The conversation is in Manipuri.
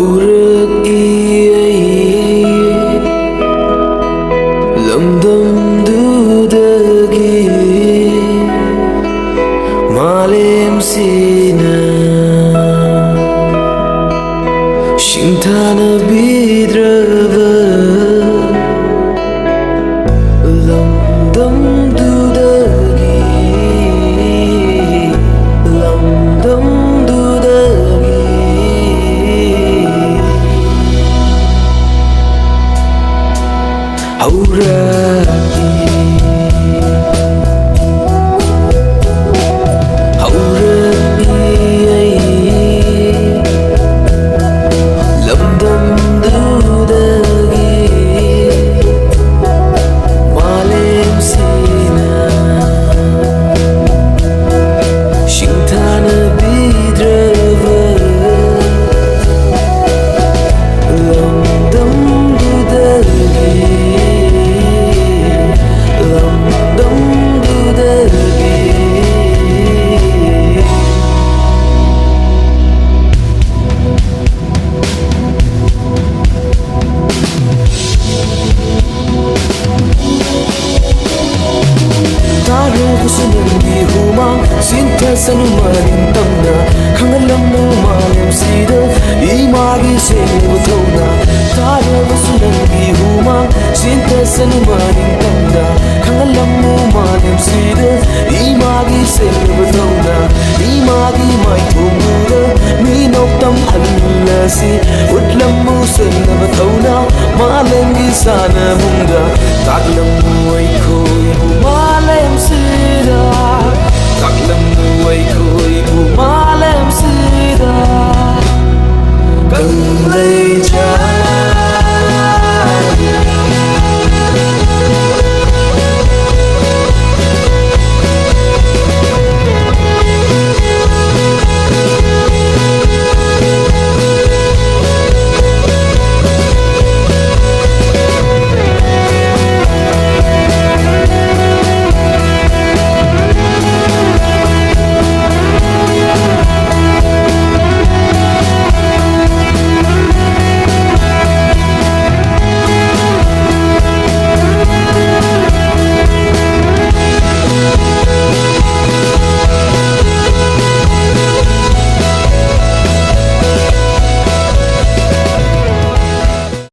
hꯧrak lamdam dudagi malem sina shintana bidrava lamdam dudagi lamdam dudagi haurak Sinta sanumanin tamna khangalam mo malem sida imagi sebu thona tara basulangi huma sinta sanumanin tamna khangalam mo malem sida imagi sebu thona imagi mai thumura mi noktam hallasi utlam mo senna thona malem gi sana munga taglam mo ai khoi huma